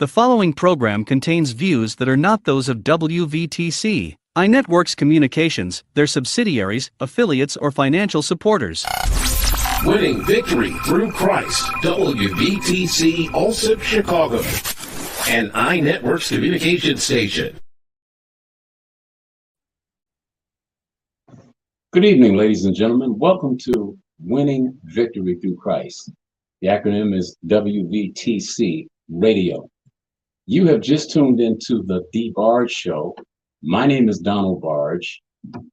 The following program contains views that are not those of WVTC, iNetworks Communications, their subsidiaries, affiliates, or financial supporters. Winning victory through Christ, WVTC Allsip Chicago, and iNetworks Communications Station. Good evening, ladies and gentlemen. Welcome to Winning Victory Through Christ. The acronym is WVTC Radio. You have just tuned into the Dbarge Show. My name is Dbarge,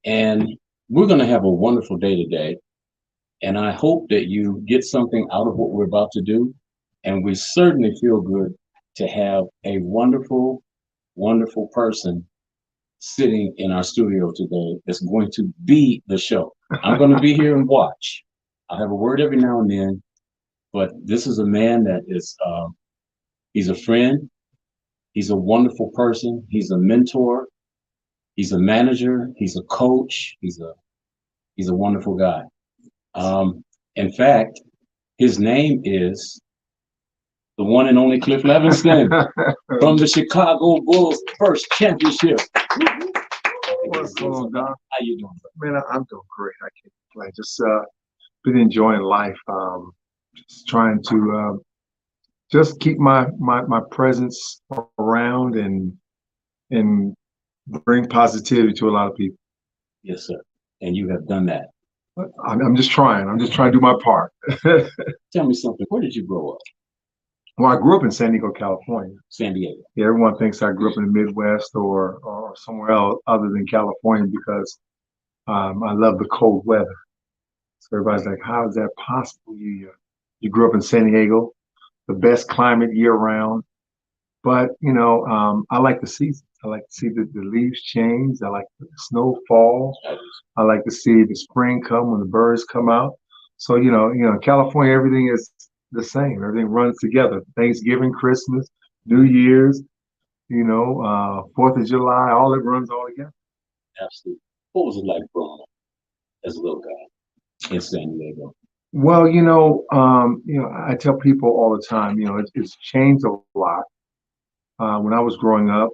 and we're going to have a wonderful day today. And I hope that you get something out of what we're about to do. And we certainly feel good to have a wonderful, wonderful person sitting in our studio today that's going to be the show. I'm going to be here and watch. I'll have a word every now and then, but this is a man that is, he's a friend. He's a wonderful person. He's a mentor. He's a manager. He's a coach. He's a wonderful guy. In fact, his name is the one and only Cliff Levingston from the Chicago Bulls first championship. What's going on, Don? How you doing? Man, I'm doing great. I can't complain. Just been enjoying life. Just trying to just keep my presence around and bring positivity to a lot of people. Yes, sir. And you have done that. I'm just trying. I'm just trying to do my part. Tell me something. Where did you grow up? Well, I grew up in San Diego, California. San Diego. Yeah, everyone thinks I grew up in the Midwest or somewhere else other than California because I love the cold weather. So everybody's like, how is that possible? You grew up in San Diego, the best climate year round. But, you know, I like the seasons. I like to see the leaves change. I like the snow fall. I like to see the spring come when the birds come out. So, you know, in California, everything is the same. Everything runs together. Thanksgiving, Christmas, New Year's, 4th of July, all it runs all together. Absolutely. What was it like growing up as a little guy in San Diego? Well, I tell people all the time, it's changed a lot. When I was growing up,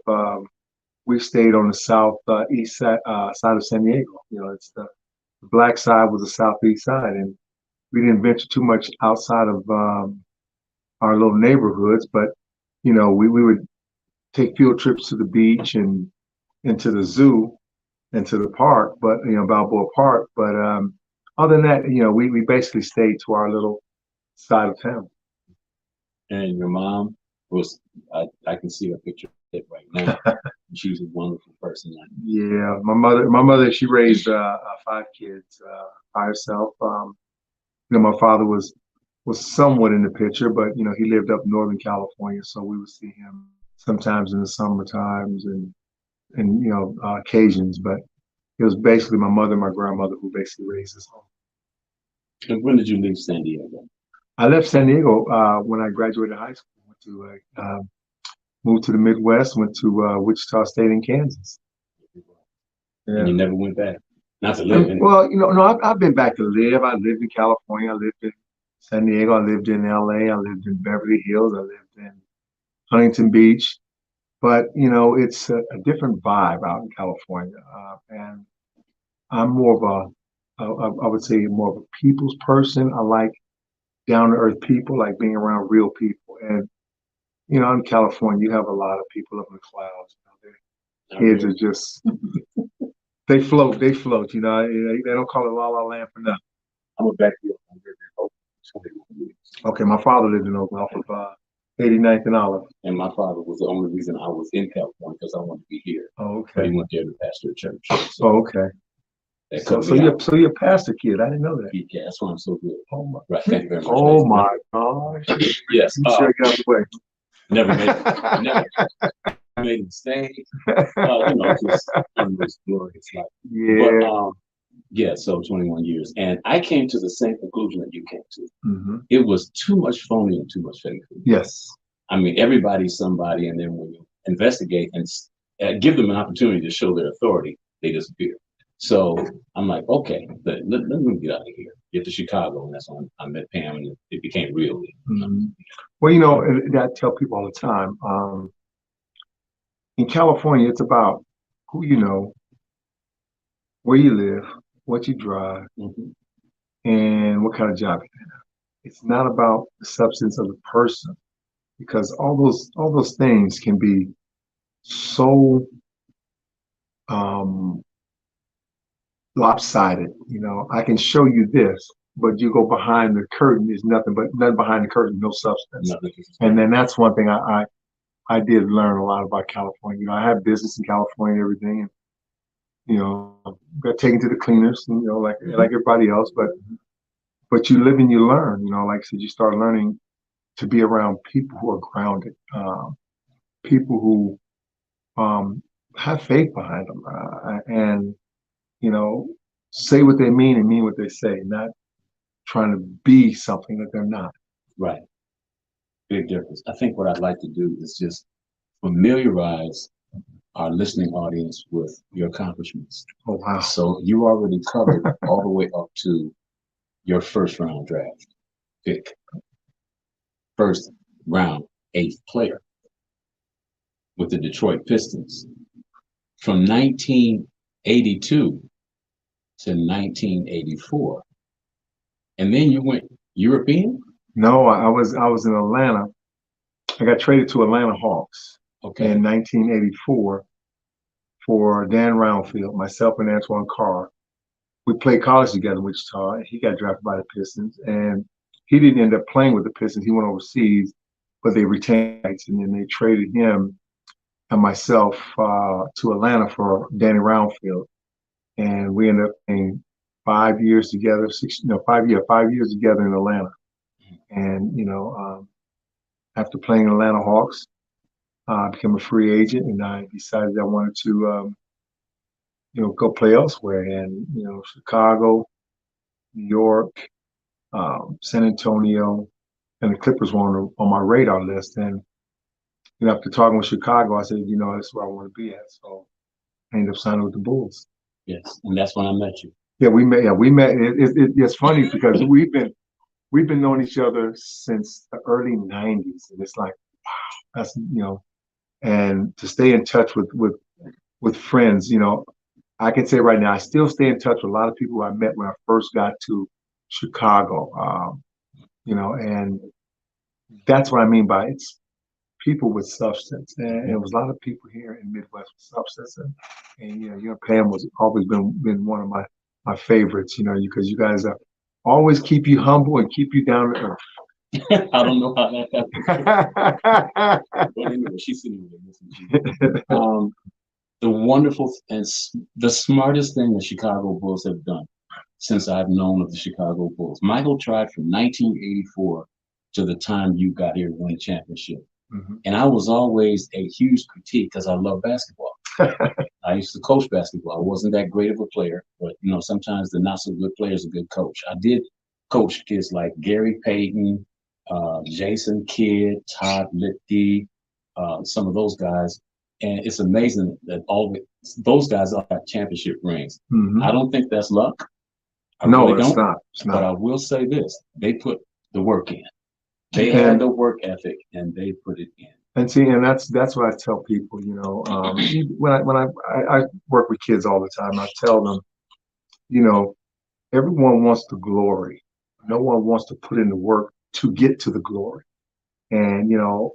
we stayed on the southeast side of San Diego. It's the black side was the southeast side, and we didn't venture too much outside of our little neighborhoods. But we would take field trips to the beach and into the zoo and to the park, but Balboa Park. But other than that, we basically stayed to our little side of town. And your mom was, I can see her picture right now. She's a wonderful person. Yeah, my mother, she raised 5 kids by herself. My father was somewhat in the picture, but he lived up in Northern California, so we would see him sometimes in the summer times and occasions. But it was basically my mother and my grandmother who basically raised us home. And when did you leave San Diego? I left San Diego when I graduated high school. Moved to the Midwest, went to Wichita State in Kansas. Yeah. And you never went back? Not to live in. Well, no, I've been back to live. I lived in California. I lived in San Diego. I lived in LA. I lived in Beverly Hills. I lived in Huntington Beach. But, it's a different vibe out in California. And I'm more of I would say more of a people's person. I like down-to-earth people, like being around real people. And, in California, you have a lot of people up in the clouds. Their heads are just, they float. They don't call it La La Land for nothing. I'm a backyard. I lived in Oakland 21 years. Okay, my father lived in Oakland off of 89th and Olive. And my father was the only reason I was in California because I wanted to be here. Oh, okay. But he went there to pastor a church. So okay. So you're a pastor kid. I didn't know that. Yeah, that's why I'm so good. Oh my. Right. Thank you very much. Oh my gosh. Yes. You sure got the way. Never made a mistake. Just in this glorious life. Yeah. But so 21 years. And I came to the same conclusion that you came to. Mm-hmm. It was too much phony and too much fake. Yes. I mean, everybody's somebody, and then when you investigate and give them an opportunity to show their authority, they disappear. So I'm like, okay, let me get out of here. get to Chicago, and that's when I met Pam, and it became real. Mm-hmm. Well, you know, I tell people all the time, in California, it's about who you know, where you live, what you drive, Mm-hmm. and what kind of job you have. It's not about the substance of the person, because all those things can be so um, lopsided. You know, I can show you this, but you go behind the curtain, there's nothing behind the curtain, no substance. Nothing. And then that's one thing I did learn a lot about California. You know, I have business in California and everything, and you know, got taken to the cleaners, and, you know, like everybody else. But you live and you learn. You know, like I said, you start learning to be around people who are grounded, people who have faith behind them, and you know, say what they mean and mean what they say, not trying to be something that they're not. Right. Big difference. I think what I'd like to do is just familiarize our listening audience with your accomplishments. Oh, wow. So you already covered all the way up to your first round draft pick. First round, 8th player with the Detroit Pistons. From 1982 to 1984. And then you went European? No, I was in Atlanta. I got traded to Atlanta Hawks in 1984 for Dan Roundfield, myself and Antoine Carr. We played college together in Wichita. He got drafted by the Pistons, and he didn't end up playing with the Pistons. He went overseas, but they retained rights, and then they traded him and myself to Atlanta for Danny Roundfield, and we ended up playing 5 years together. 5 years together in Atlanta, and you know, after playing Atlanta Hawks, I became a free agent, and I decided I wanted to, you know, go play elsewhere, and you know, Chicago, New York, San Antonio, and the Clippers were on my radar list. And you know, after talking with Chicago, I said, you know, that's where I want to be at. So I ended up signing with the Bulls. Yes, and that's when I met you. Yeah, we met. Yeah, we met. It's funny because we've been knowing each other since the early '90s, and it's like, wow, that's, you know, and to stay in touch with friends, you know, I can say right now, I still stay in touch with a lot of people I met when I first got to Chicago. You know, and that's what I mean by it's people with substance, and it was a lot of people here in Midwest with substance, and you know, Pam was always been one of my favorites, you know, because you guys always keep you humble and keep you down to earth. I don't know how that happened. But anyway, she's sitting there listening to you. The wonderful and the smartest thing the Chicago Bulls have done since I've known of the Chicago Bulls. Michael tried from 1984 to the time you got here to win a championship. Mm-hmm. And I was always a huge critique because I love basketball. I used to coach basketball. I wasn't that great of a player, but you know, sometimes the not so good player is a good coach. I did coach kids like Gary Payton, Jason Kidd, Todd Lipke, some of those guys. And it's amazing that all those guys all have championship rings. Mm-hmm. I don't think that's luck. No, it's not. It's not. But I will say this: they put the work in. They had the work ethic, and they put it in. And see, and that's what I tell people. You know, when I work with kids all the time, I tell them, you know, everyone wants the glory. No one wants to put in the work to get to the glory. And you know,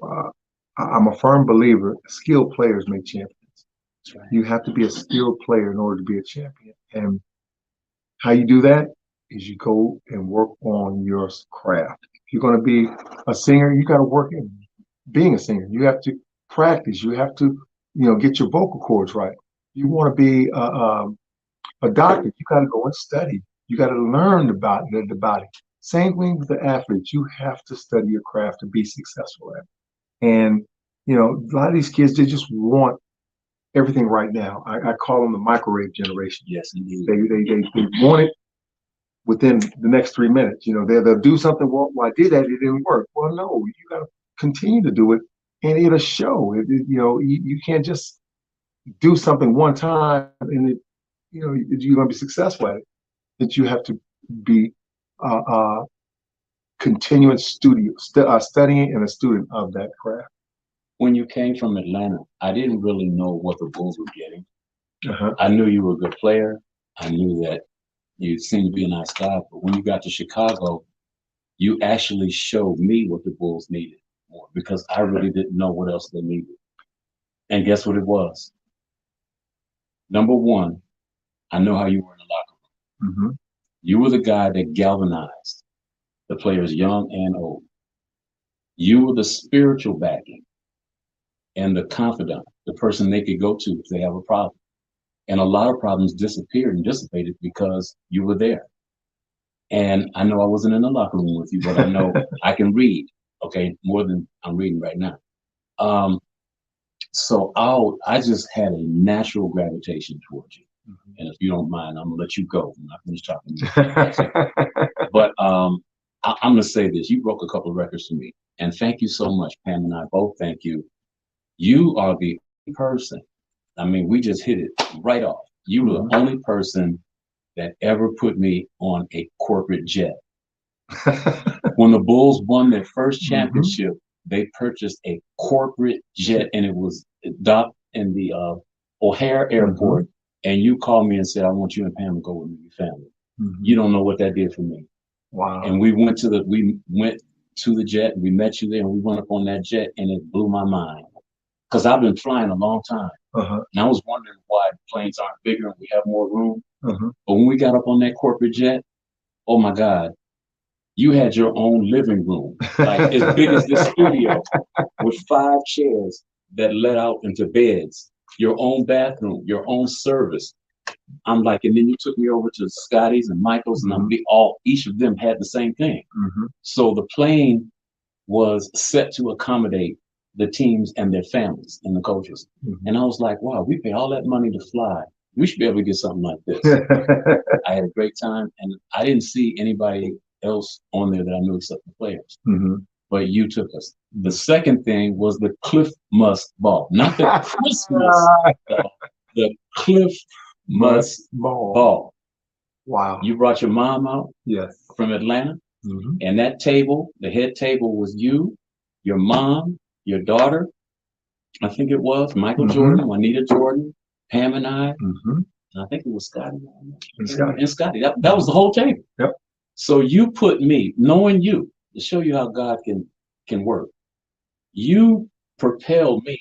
I'm a firm believer: skilled players make champions. That's right. You have to be a skilled player in order to be a champion. And how you do that is you go and work on your craft. If you're going to be a singer, you got to work in being a singer. You have to practice. You have to, you know, get your vocal cords right. You want to be a doctor, you got to go and study. You got to learn about the body. Same thing with the athletes. You have to study your craft to be successful at it. And, you know, a lot of these kids, they just want everything right now. I call them the microwave generation. Yes, indeed. They want it within the next 3 minutes. You know, they'll do something. Well, I did that. It didn't work. Well, no, you got to continue to do it, and it'll show. You know, you can't just do something one time and you know, you're going to be successful at it. That you have to be continuing studying and a student of that craft. When you came from Atlanta, I didn't really know what the Bulls were getting. Uh-huh. I knew you were a good player. I knew that you seemed to be a nice guy. But when you got to Chicago, you actually showed me what the Bulls needed more because I really didn't know what else they needed. And guess what it was? Number one, I know how you were in the locker room. Mm-hmm. You were the guy that galvanized the players young and old. You were the spiritual backing and the confidant, the person they could go to if they have a problem. And a lot of problems disappeared and dissipated because you were there. And I know I wasn't in the locker room with you, but I know I can read, okay, more than I'm reading right now. So I just had a natural gravitation towards you. Mm-hmm. And if you don't mind, I'm gonna let you go when I finish talking. But I'm gonna say this: you broke a couple of records for me, and thank you so much, Pam and I both. Thank you. You are the person. I mean, we just hit it right off. You were the only person that ever put me on a corporate jet. When the Bulls won their first championship, they purchased a corporate jet, and it was docked in the O'Hare Airport. And you called me and said, "I want you and Pam to go with me, your family." You don't know what that did for me. Wow! And we went to the jet. We met you there, and we went up on that jet, and it blew my mind because I've been flying a long time, and I was wondering why planes aren't bigger and we have more room. But when we got up on that corporate jet, oh my God, you had your own living room, like as big as this studio, with 5 chairs that led out into beds, your own bathroom, your own service. I'm like, and then you took me over to Scotty's and Michael's, and each of them had the same thing. So the plane was set to accommodate the teams and their families and the coaches. And I was like, wow, we pay all that money to fly. We should be able to get something like this. I had a great time, and I didn't see anybody else on there that I knew except the players. But you took us. The second thing was the Cliff Musk ball, not the Christmas ball, the Cliff Musk ball. Wow. You brought your mom out from Atlanta, and that table, the head table, was you, your mom, your daughter, I think it was, Michael Jordan, Juanita Jordan, Pam and I, and I think it was Scotty. And Scotty. That was the whole table. Yep. So you put me, knowing you, to show you how God can work, you propelled me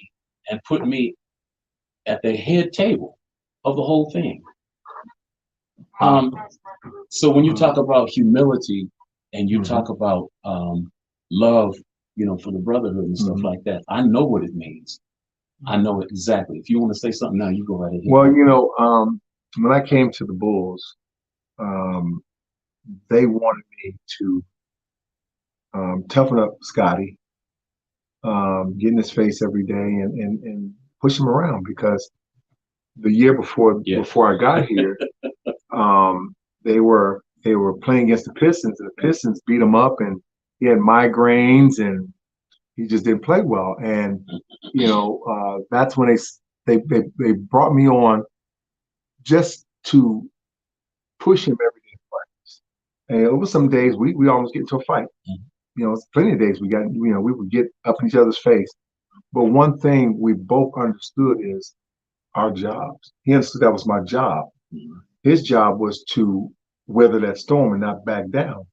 and put me at the head table of the whole thing. So when you talk about humility and you talk about love, for the brotherhood and stuff like that, I know what it means. I know it exactly. If you want to say something now, you go right ahead. Well, when I came to the Bulls, they wanted me to toughen up Scotty, get in his face every day and push him around, because the year before I got here, they were playing against the Pistons, and the Pistons beat him up, and he had migraines, and he just didn't play well. And that's when they brought me on just to push him every day in practice. And over some days we almost get into a fight. Plenty of days we would get up in each other's face. But one thing we both understood is our jobs. He understood that was my job. His job was to weather that storm and not back down.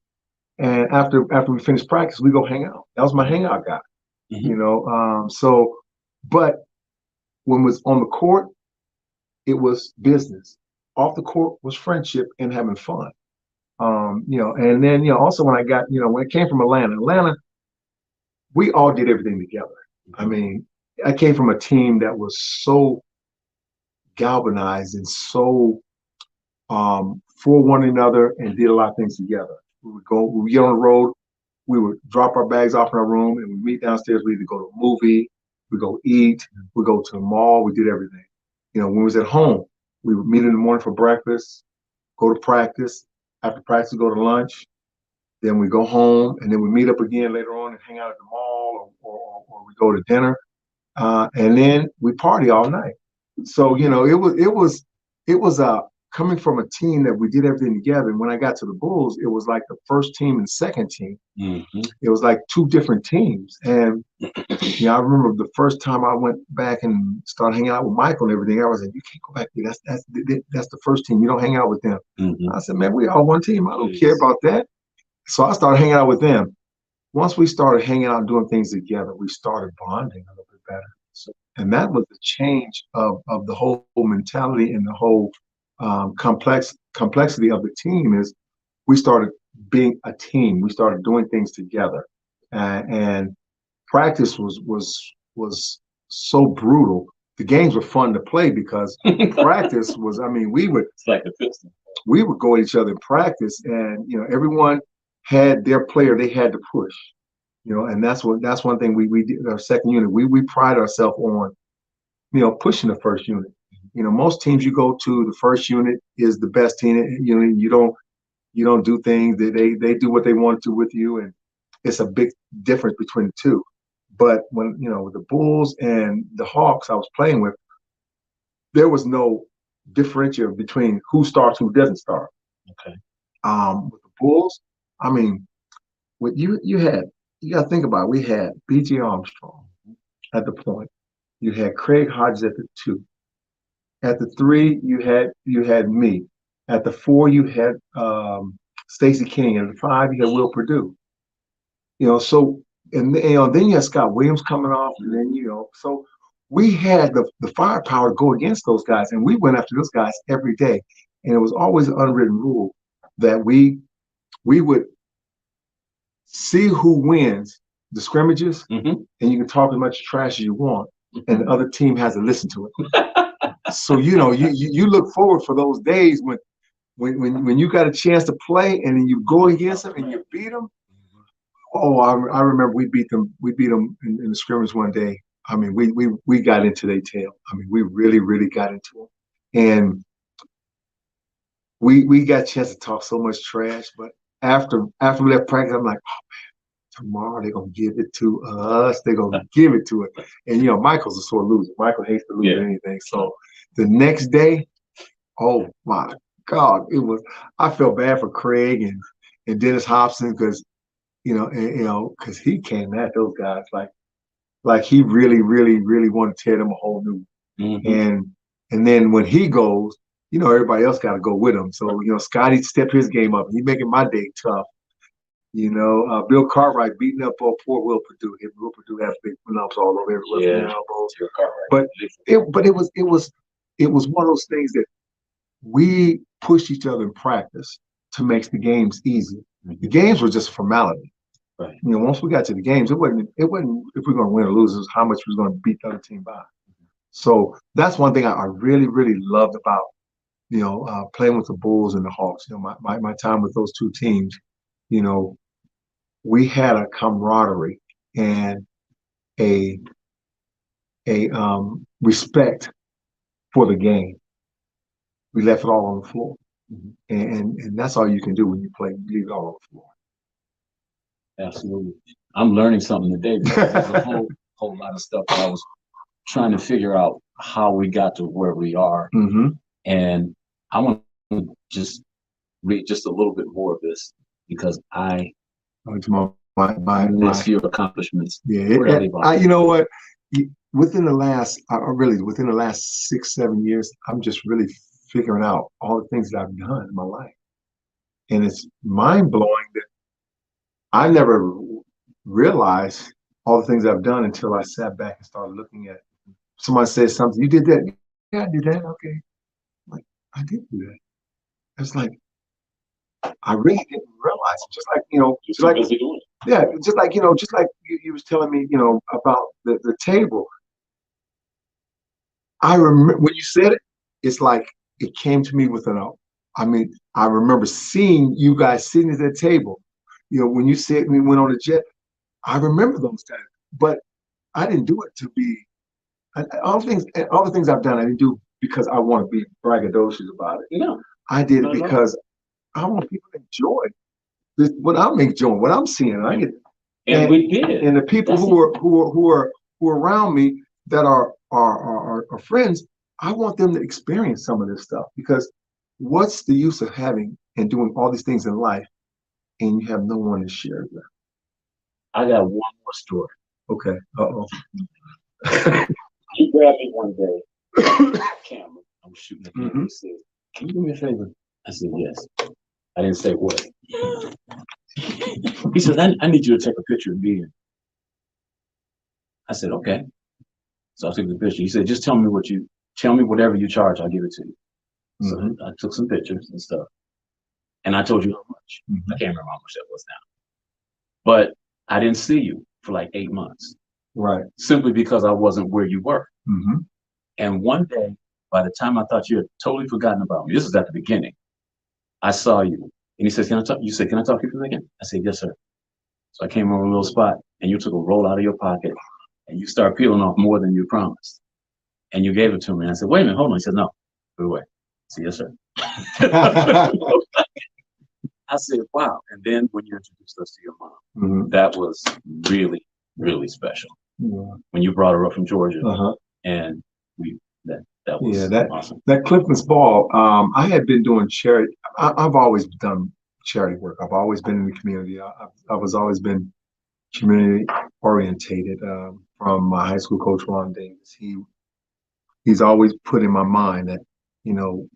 And after we finished practice, we go hang out. That was my hangout guy. But when it was on the court, it was business. Off the court was friendship and having fun. And then, also when I got, when I came from Atlanta, we all did everything together. I mean, I came from a team that was so galvanized and so for one another and did a lot of things together. We would get on the road, we would drop our bags off in our room, and we'd meet downstairs. We'd either go to a movie, we'd go eat, we'd go to the mall, we did everything. When we was at home, we would meet in the morning for breakfast, go to practice. After practice, we go to lunch. Then we go home, and then we meet up again later on and hang out at the mall, or we go to dinner, and then we party all night. So it was a coming from a team that we did everything together, and when I got to the Bulls, it was like the first team and second team. It was like two different teams. And I remember the first time I went back and started hanging out with Michael and everything. I was like, you can't go back there. That's the first team. You don't hang out with them. I said, man, we all one team. I don't care about that. So I started hanging out with them. Once we started hanging out and doing things together, we started bonding a little bit better. And that was the change of the whole mentality and the whole complexity of the team. Is we started being a team. We started doing things together, and practice was so brutal. The games were fun to play because practice was. I mean, It's like the Pistons. We would go at each other in practice, and everyone had their player they had to push. And that's one thing we did. Our second unit, we pride ourselves on, pushing the first unit. Most teams you go to, the first unit is the best team. You don't do things. They do what they want to with you, and it's a big difference between the two. But when with the Bulls and the Hawks I was playing with, there was no differential between who starts, who doesn't start. Okay. With the Bulls, I mean, what you got to think about it. We had B.J. Armstrong at the point. You had Craig Hodges at the 2. At the 3, you had me. At the 4, you had Stacey King. At the 5, you had Will Perdue. So and then you had Scott Williams coming off, and then so we had the firepower to go against those guys, and we went after those guys every day. And it was always an unwritten rule that we would see who wins the scrimmages, and you can talk as much trash as you want, and the other team has to listen to it. So you look forward for those days when you got a chance to play, and then you go against them and you beat them. Oh, I remember we beat them in the scrimmage one day. I mean, we got into their tail. I mean, we really, really got into them, and we got a chance to talk so much trash, but after we left practice, I'm like, oh man, tomorrow they're gonna give it to us. They're gonna give it to us. And Michael's a sore loser. Michael hates to lose anything. So the next day, oh my God, I felt bad for Craig and Dennis Hobson because because he came at those guys like he really, really, really wanted to tear them a whole new. And then when he goes, everybody else got to go with him. So, Scotty stepped his game up. He's making my day tough. Bill Cartwright beating up poor Will Perdue. Will Perdue has big lumps all over everywhere. But it was one of those things that we pushed each other in practice to make the games easy. The games were just a formality. Right. Once we got to the games, it wasn't if we're going to win or lose, it was how much we was going to beat the other team by. So that's one thing I really, really loved about playing with the Bulls and the Hawks. My time with those two teams, we had a camaraderie and a respect for the game. We left it all on the floor, and that's all you can do when you play. You leave it all on the floor. Absolutely. I'm learning something today. There's a whole lot of stuff that I was trying to figure out how we got to where we are. And I want to just read just a little bit more of this because I list few accomplishments. Yeah, you know what? Within the last 6-7 years, I'm just really figuring out all the things that I've done in my life, and it's mind blowing that I never realized all the things I've done until I sat back and started looking at. Somebody says something, you did that? Yeah, I did that. Okay, like I did do that. It's like I really didn't realize it. Just like just like you was telling me, about the table. I remember when you said it. It's like it came to me with I remember seeing you guys sitting at that table. When you said we went on a jet, I remember those times. But I didn't do it to be all the things I've done. I didn't do because I want to be braggadocious about it. No, I did it because I want people to enjoy what I'm enjoying, what I'm seeing. And we did. And the people who are around me that are friends, I want them to experience some of this stuff because what's the use of having and doing all these things in life and you have no one to share it with? I got one more story. Okay. Uh-oh. He grabbed me one day, camera. I was shooting at him. He said, "Can you do me a favor?" I said, "Yes." I didn't say what. He said, I need you to take a picture of me. I said, "Okay." So I took the picture. He said, "Just tell me whatever you charge, I'll give it to you." So I took some pictures and stuff. And I told you how much. I can't remember how much that was now. But I didn't see you for like 8 months. Right. Simply because I wasn't where you were. And one day, by the time I thought you had totally forgotten about me, this is at the beginning, I saw you. And he says, "Can I talk?" You said, "Can I talk to you for a second?" I said, "Yes, sir." So I came over a little spot and you took a roll out of your pocket and you started peeling off more than you promised. And you gave it to me. And I said, "Wait a minute, hold on." He said, "No, put it away." I said, "Yes, sir." I said, "Wow." And then when you introduced us to your mom, that was really, really special. When you brought her up from Georgia, and that was awesome. That Clifton's Ball. I had been doing charity. I've always done charity work. I've always been in the community. I was always been community orientated. From my high school coach Ron Davis, he's always put in my mind that, you know,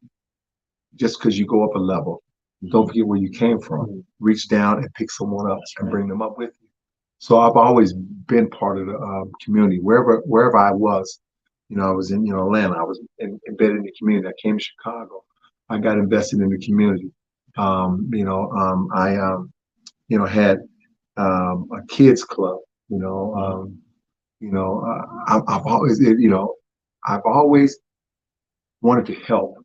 just because you go up a level, don't forget where you came from. Reach down and pick someone up and bring them up with you. So I've always been part of the community, wherever I was. You know, I was in Atlanta. I was embedded in the community. I came to Chicago. I got invested in the community. I had a kids club. I've always I've always wanted to help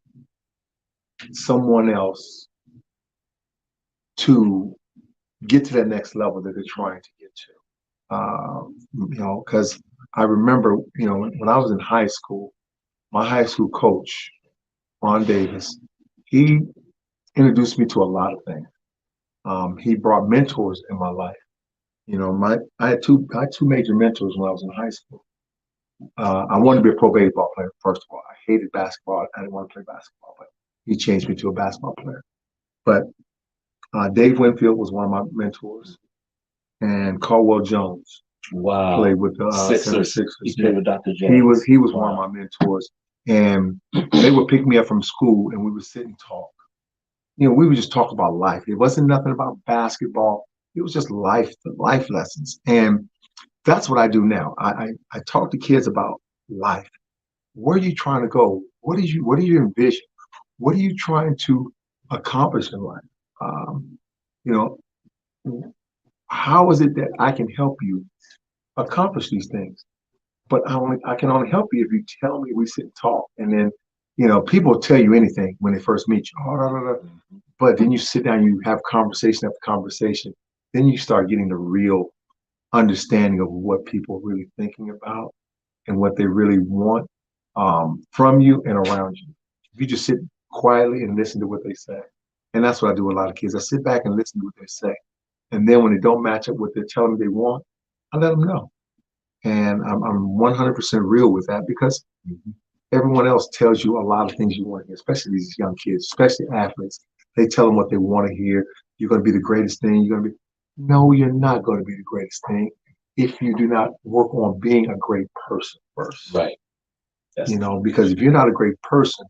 someone else to get to that next level that they're trying to get to. Because I remember, when I was in high school, my high school coach, Ron Davis, he introduced me to a lot of things. He brought mentors in my life. I had two major mentors when I was in high school. I wanted to be a pro baseball player, first of all. I hated basketball. I didn't want to play basketball, but he changed me to a basketball player. But Dave Winfield was one of my mentors, and Caldwell Jones. Wow. Played with the Sixers. He played with Dr. Jones. He was one of my mentors, and they would pick me up from school, and we would sit and talk. We would just talk about life. It wasn't nothing about basketball. It was just life lessons, and that's what I do now. I talk to kids about life. Where are you trying to go? What do you envision? What are you trying to accomplish in life? How is it that I can help you accomplish these things? But I can only help you if you tell me. We sit and talk, and then people tell you anything when they first meet you. Oh, da, da, da. But then you sit down, you have conversation after conversation. Then you start getting the real understanding of what people are really thinking about and what they really want from you and around you. If you just sit quietly and listen to what they say, and that's what I do with a lot of kids. I sit back and listen to what they say, and then when they don't match up what they're telling me they want, I let them know. And I'm 100% real with that, because everyone else tells you a lot of things you want to hear, especially these young kids, especially athletes. They tell them what they want to hear. You're going to be the greatest thing. No, you're not going to be the greatest thing if you do not work on being a great person first. Right. Because if you're not a great person,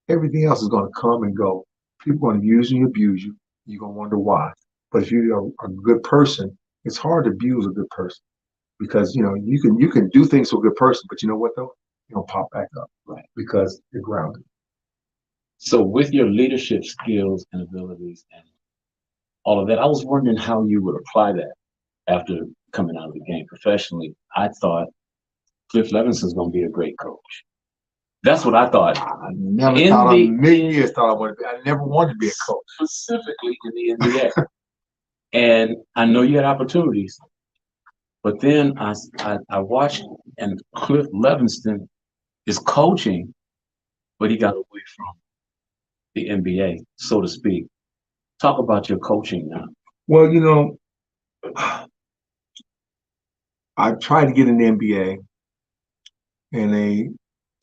everything else is going to come and go. People are going to use you and abuse you. You're going to wonder why. But if you're a good person, it's hard to abuse a good person, because you can do things to a good person, but you know what though? You'll pop back up, right? Because you're grounded. So with your leadership skills and abilities and all of that, I was wondering how you would apply that after coming out of the game professionally. I thought Cliff Levingston's going to be a great coach. That's what I thought. I never thought a million years thought I wanted to be. I never wanted to be a coach. Specifically in the NBA. And I know you had opportunities, but then I watched, and Cliff Levingston is coaching, but he got away from the NBA, so to speak. Talk about your coaching now. Well, I tried to get in the NBA, and they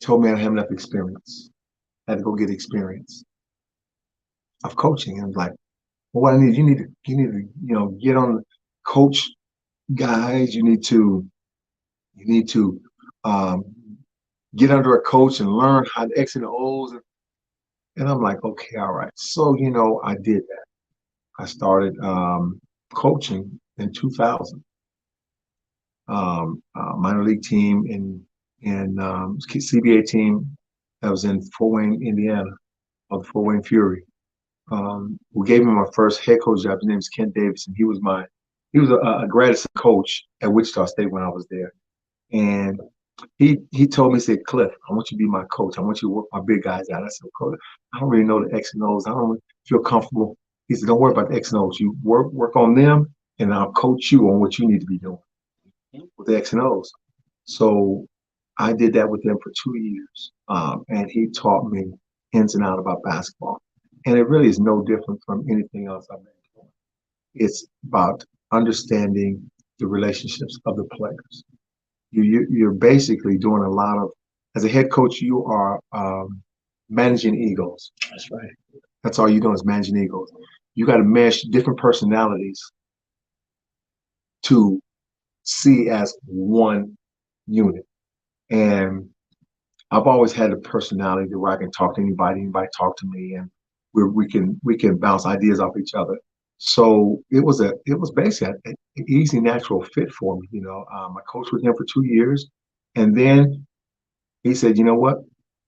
told me I didn't have enough experience. I had to go get experience. of coaching. And I'm like, well, what I need, get on the coach guys. You need to um, get under a coach and learn how to X and O's. And I'm like, okay, all right. So, I did that. I started coaching in 2000, minor league team in CBA team that was in Fort Wayne, Indiana, of the Fort Wayne Fury. We gave him my first head coach job. His name is Kent Davidson. He was a grad assistant coach at Wichita State when I was there. And he told me, he said, Cliff, I want you to be my coach. I want you to work my big guys out. I said, Coach, I don't really know the X and O's. I don't feel comfortable. He said, don't worry about the X and O's. You work on them, and I'll coach you on what you need to be doing with the X and O's. So I did that with him for 2 years, and he taught me ins and out about basketball. And it really is no different from anything else I've been doing. It's about understanding the relationships of the players. You're basically doing a lot of, as a head coach, you are managing egos. That's right. That's all you're doing is managing egos. You got to mesh different personalities to see as one unit. And I've always had a personality where I can talk to anybody talk to me, and we can bounce ideas off each other. So it was basically an easy, natural fit for me. I coached with him for 2 years, and then he said, "You know what?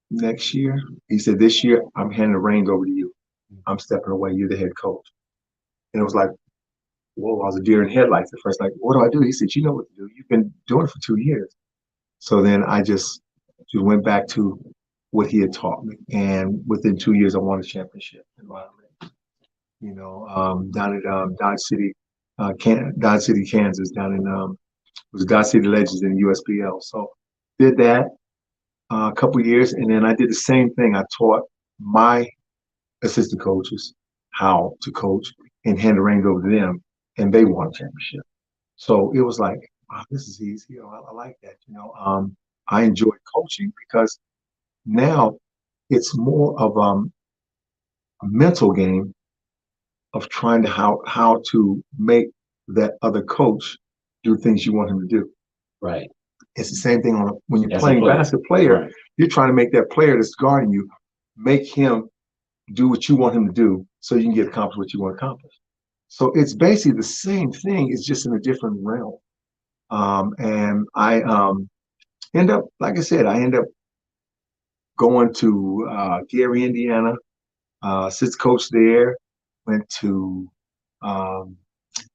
Next year," he said, "this year I'm handing the reins over to you. I'm stepping away. You're the head coach." And it was like, whoa! I was a deer in headlights at first. Like, what do I do? He said, "You know what to do. You've been doing it for 2 years." So then I just went back to what he had taught me, and within 2 years, I won a championship in minor league. Down at Dodge City, Kansas, down in it was Dodge City Legends in the USPL. So did that a couple of years, and then I did the same thing. I taught my assistant coaches how to coach and hand the reins over to them, and they won a championship. So it was like, wow, this is easy. I like that. I enjoy coaching because now it's more of a mental game of trying to how to make that other coach do things you want him to do. Right. It's the same thing when you're As a playing player. basketball. Right. You're trying to make that player that's guarding you, make him do what you want him to do so you can get accomplished what you want to accomplish. So it's basically the same thing. It's just in a different realm. And I end up, like I said, going to Gary, Indiana, assistant coach there, went to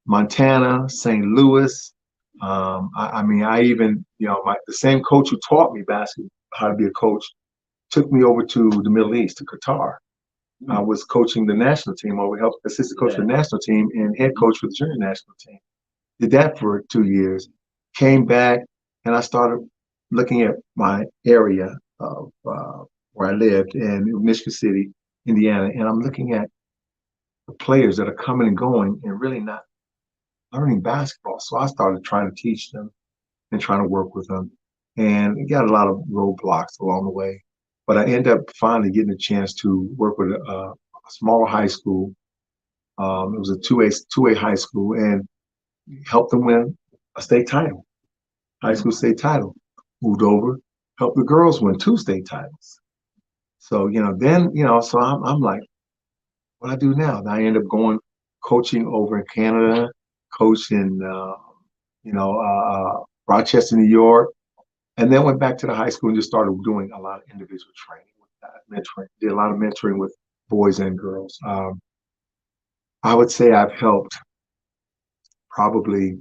Montana, St. Louis. I even, the same coach who taught me basketball, how to be a coach, took me over to the Middle East, to Qatar. I was coaching the national team, or we helped assistant coach for the national team and head coach for the junior national team. Did that for 2 years, came back, and I started looking at my area of where I lived in Michigan City, Indiana, and I'm looking at the players that are coming and going and really not learning basketball. So I started trying to teach them and trying to work with them, and it got a lot of roadblocks along the way. But I ended up finally getting a chance to work with a smaller high school. It was a two A high school, and helped them win a state title, high school state title. Moved over, helped the girls win 2 state titles. So so I'm like, what do I do now? I end up going coaching over in Canada, coaching Rochester, New York, and then went back to the high school and just started doing a lot of individual training with that, mentoring. Did a lot of mentoring with boys and girls. I would say I've helped probably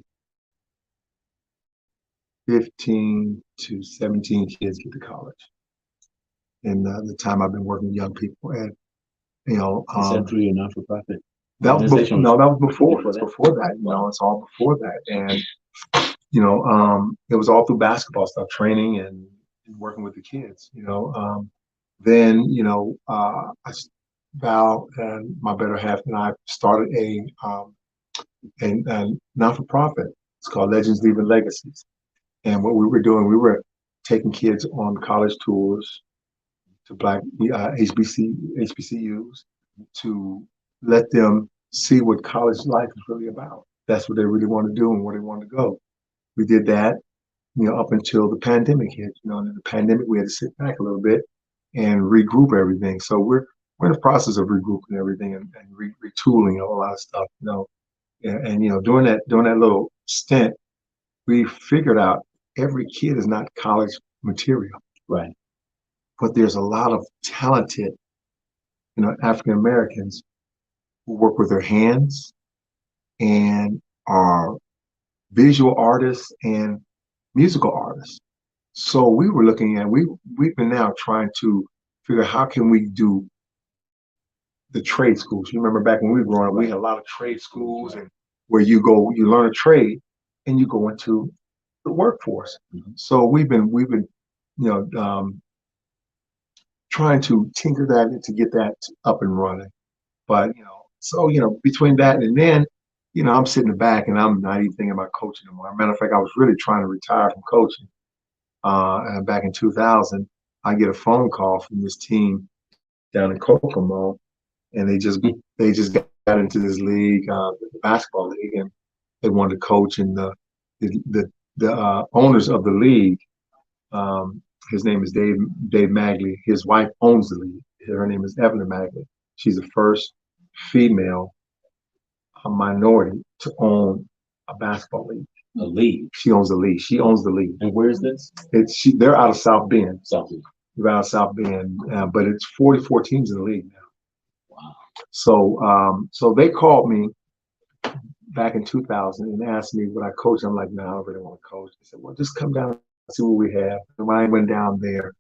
15 to 17 kids get to college in the time I've been working with young people. And Is that through your non-for-profit? That was before. It's before that. It's all before that. And it was all through basketball stuff, training and working with the kids. Then Val and my better half and I started a non-for-profit. It's called Legends Leaving Legacies. And what we were doing, we were taking kids on college tours to Black HBCUs, to let them see what college life is really about. That's what they really want to do and where they want to go. We did that, up until the pandemic hit. And in the pandemic, we had to sit back a little bit and regroup everything. So we're in the process of regrouping everything and retooling a lot of stuff. And during that little stint, we figured out every kid is not college material, Right. but there's a lot of talented, African Americans who work with their hands and are visual artists and musical artists. So we were looking at we've been now trying to figure out how can we do the trade schools. You remember back when we were growing up, we had a lot of trade schools and where you learn a trade and you go into the workforce. Mm-hmm. So we've been trying to tinker that to get that up and running. But between that and then, I'm sitting back and I'm not even thinking about coaching anymore. As a matter of fact, I was really trying to retire from coaching. And back in 2000, I get a phone call from this team down in Kokomo, and they just got into this league, the basketball league, and they wanted to coach. And the owners of the league, his name is Dave Magley. His wife owns the league. Her name is Evelyn Magley. She's the first female minority to own a basketball league. A league. She owns the league. She owns the league. And where is this? They're out of South Bend. South Bend. They're out of South Bend, but it's 44 teams in the league now. Wow. So they called me back in 2000 and asked me would I coach. I'm like, no, I don't really want to coach. They said, well, just come down and see what we have. And when I went down there,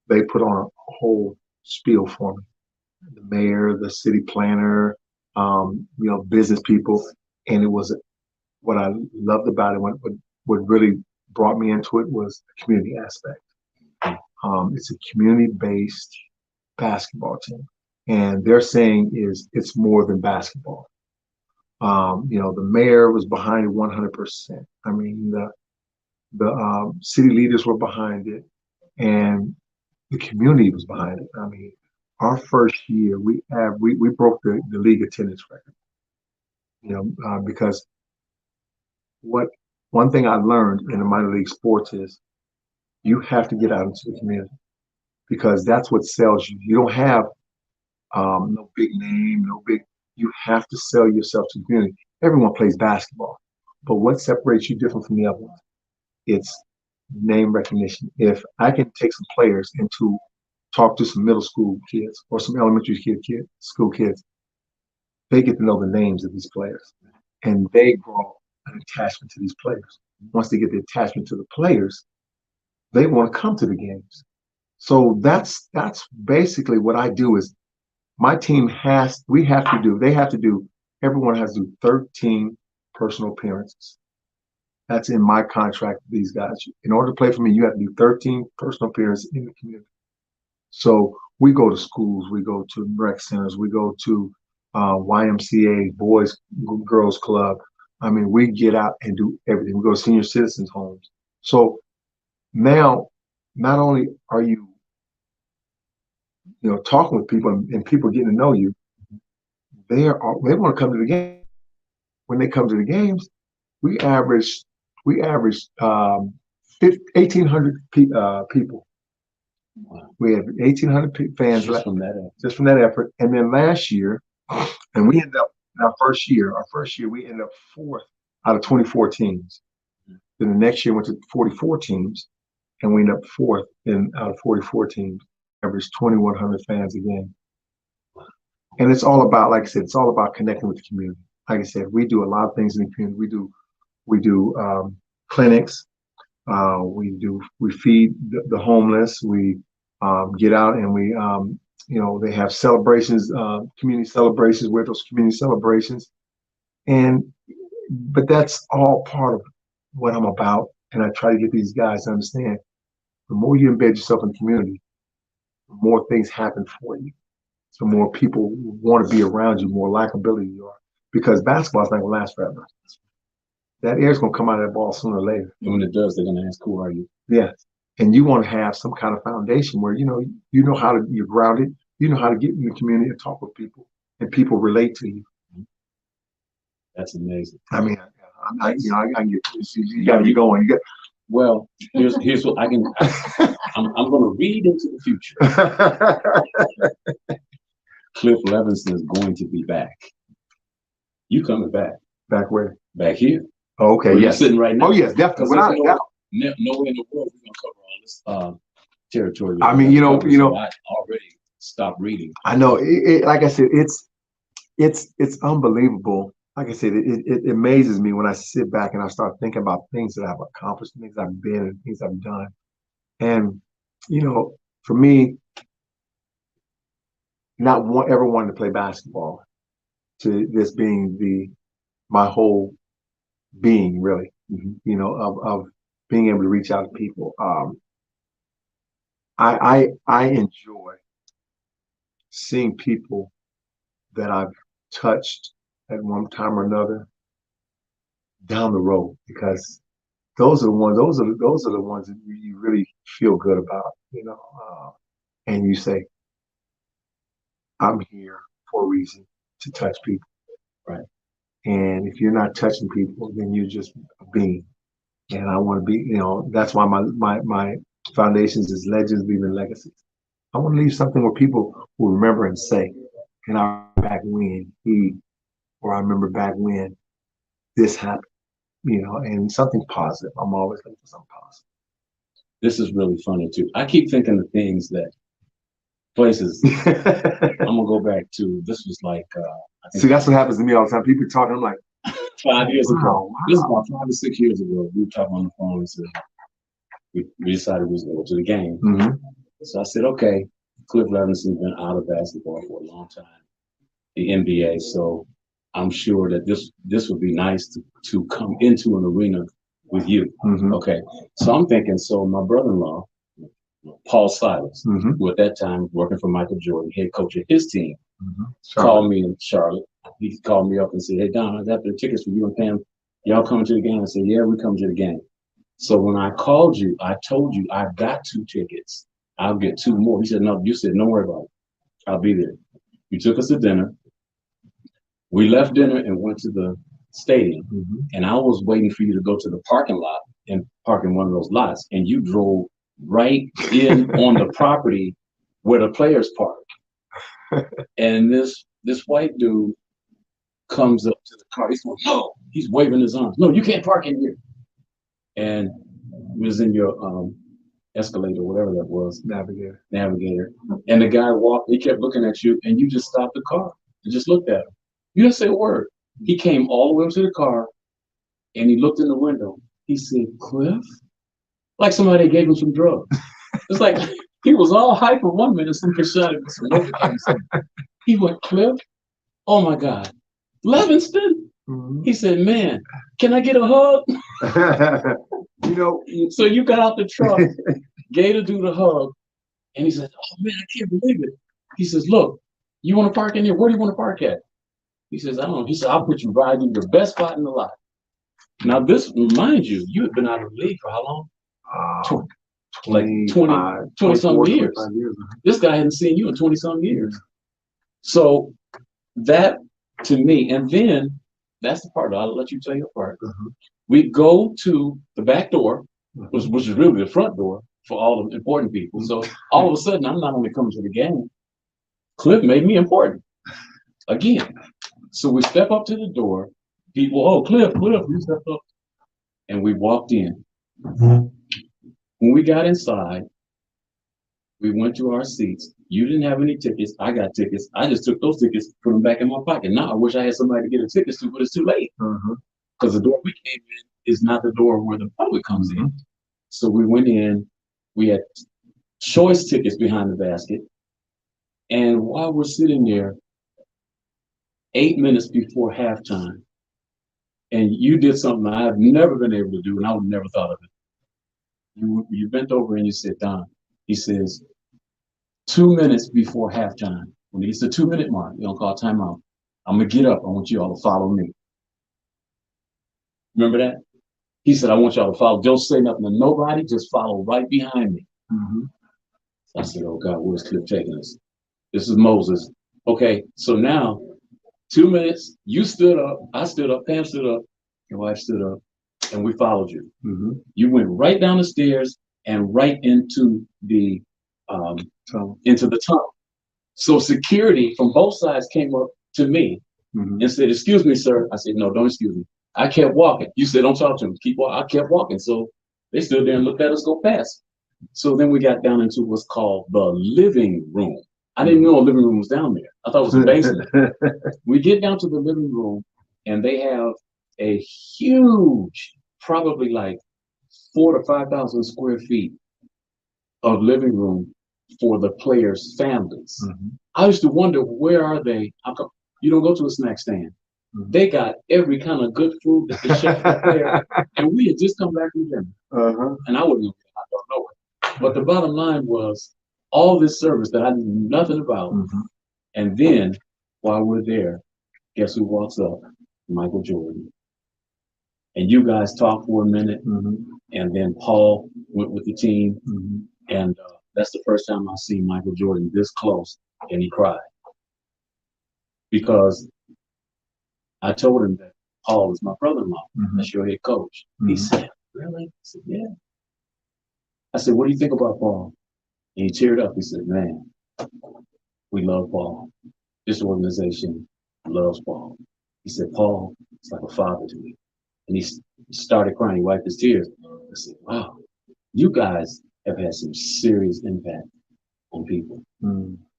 they put on a whole spiel for me. The mayor, the city planner, business people, and it was what I loved about it. What really brought me into it was the community aspect. It's a community-based basketball team, and they're saying it's more than basketball. The mayor was behind it 100%. I mean, the city leaders were behind it, and the community was behind it. I mean, our first year we broke the league attendance record. Because one thing I learned in the minor league sports is you have to get out into the community because that's what sells you. You don't have no big name, you have to sell yourself to the community. Everyone plays basketball, but what separates you different from the other ones? It's name recognition. If I can take some players and to talk to some middle school kids or some elementary school kids, they get to know the names of these players and they grow an attachment to these players. Once they get the attachment to the players, they want to come to the games. So that's basically what I do is my team everyone has to do 13 personal appearances. That's in my contract with these guys. In order to play for me, you have to do 13 personal appearances in the community. So we go to schools, we go to rec centers, we go to YMCA, Boys, Girls Club. I mean, we get out and do everything. We go to senior citizens' homes. So now, not only are you, talking with people and people getting to know you, they want to come to the game. When they come to the games, we average 1,800 people. Wow. We have 1,800 fans just from that effort. And then last year, and we ended up in our first year, we ended up 4th out of 24 teams. Then the next year went to 44 teams, and we ended up 4th out of 44 teams. Averaged 2,100 fans a game. And it's all about, like I said, it's all about connecting with the community. Like I said, we do a lot of things in the community. We do clinics. We feed the homeless. We get out and we they have celebrations, community celebrations. We're at those community celebrations, but that's all part of what I'm about. And I try to get these guys to understand: the more you embed yourself in the community, the more things happen for you. The more people want to be around you, more likability you are. Because basketball's not gonna last forever. That air's gonna come out of that ball sooner or later. And when it does, they're gonna ask, "Who are you?" Yeah, and you want to have some kind of foundation where you're grounded. you know how to get in the community and talk with people, and people relate to you. That's amazing. I mean, I get you got to be going. You got. Well, here's what I'm going to read into the future. Cliff Levingston is going to be back. You coming back? Back where? Back here. Oh, okay. Where yes. You're sitting right now. Oh yes, definitely. No way in the world we're gonna cover all this territory. I mean, so I already stopped reading. I know. Like I said, it's unbelievable. Like I said, it amazes me when I sit back and I start thinking about things that I've accomplished, things I've been, and things I've done. And for me, not ever wanting to play basketball, to this being my whole being, really. Of being able to reach out to people. I enjoy seeing people that I've touched at one time or another down the road, because those are the ones that you really feel good about, and you say, I'm here for a reason to touch people. Right. And if you're not touching people, then you're just a being. And I want to be, that's why my foundations is Legends Leaving Legacies. I want to leave something where people will remember and say, and I back when I remember back when this happened, and something positive. I'm always looking for something positive. This is really funny too. I keep thinking of things places. I'm gonna go back to, this was like see, that's what happens to me all the time. People talking, I'm like, 5 years ago. Wow. This is about 5 or 6 years ago. We were talking on the phone and said we decided we was going to go to the game. Mm-hmm. So I said, okay, Cliff Levingston's been out of basketball for a long time, the NBA. So I'm sure that this would be nice to come into an arena with you. Mm-hmm. Okay. So I'm thinking, so my brother-in-law, Paul Silas, mm-hmm. who at that time working for Michael Jordan, head coach of his team, mm-hmm. called me in Charlotte. He called me up and said, hey, Don, I got the tickets for you and Pam. Y'all coming to the game? I said, yeah, we come to the game. So when I called you, I told you I got 2 tickets. I'll get 2 more. He said, no, you said, don't worry about it. I'll be there. You took us to dinner. We left dinner and went to the stadium. Mm-hmm. And I was waiting for you to go to the parking lot and park in one of those lots. And you drove right in on the property where the players park. And this white dude comes up to the car. He's going, no, he's waving his arms. No, you can't park in here. And it was in your Escalator, whatever that was. Navigator. And the guy walked, he kept looking at you, and you just stopped the car and just looked at him. You didn't say a word. He came all the way up to the car, and he looked in the window. He said, Cliff? Like somebody gave him some drugs. It's like he was all hype for 1 minute, some shot at some Novocaine. He went, Cliff? Oh my God. Levingston? Mm-hmm. He said, man, can I get a hug? So you got out the truck, gave the dude a hug, and he said, oh man, I can't believe it. He says, look, you want to park in here? Where do you want to park at? He says, I don't know. He said, I'll put you right in your best spot in the lot. Now this, mind you, you had been out of the league for how long? 20 some years. This guy hadn't seen you in 20 some years. So that to me, and then that's the part, I'll let you tell your part. Mm-hmm. We go to the back door, which is really the front door for all the important people. So all of a sudden, I'm not only coming to the game, Cliff made me important again. So we step up to the door, people, oh, Cliff, you step up. And we walked in. Mm-hmm. When we got inside, we went to our seats. You didn't have any tickets. I got tickets. I just took those tickets, put them back in my pocket. Now I wish I had somebody to get a ticket to, but it's too late. Because the door we came in is not the door where the public comes in. So we went in. We had choice tickets behind the basket. And while we're sitting there, 8 minutes before halftime, and you did something I've never been able to do, and I would never thought of it. You bent over and you said, Don, he says, 2 minutes before halftime, when it's the 2 minute mark, you don't call timeout, I'm going to get up. I want you all to follow me. Remember that? He said, I want y'all to follow. Don't say nothing to nobody. Just follow right behind me. So I said, oh, God, where's Cliff taking us? This is Moses. Okay, so now 2 minutes, you stood up, I stood up, Pam stood up, your wife stood up, and we followed you. You went right down the stairs and right into the tunnel. So security from both sides came up to me and said, "Excuse me, sir." I said, "No, don't excuse me." I kept walking. You said, "Don't talk to him. Keep walking." I kept walking. So they stood there and looked at us go past. So then we got down into what's called the living room. I didn't know a living room was down there. I thought it was a basement. We get down to the living room, and they have a huge, probably like 4,000 to 5,000 square feet of living room for the players' families. I used to wonder, where are they? How come you don't go to a snack stand? They got every kind of good food that the chef was there, and we had just come back from dinner. And I wouldn't I don't know it. But the bottom line was all this service that I knew nothing about. And then while we're there, guess who walks up? Michael Jordan. And you guys talked for a minute, and then Paul went with the team, and that's the first time I've seen Michael Jordan this close, and he cried. Because I told him that Paul is my brother-in-law, that's your head coach. He said, "Really?" I said, "Yeah." I said, "What do you think about Paul?" And he teared up. He said, "Man, we love Paul. This organization loves Paul." He said, "Paul is like a father to me." And he started crying. He wiped his tears. I said, "Wow, you guys have had some serious impact on people."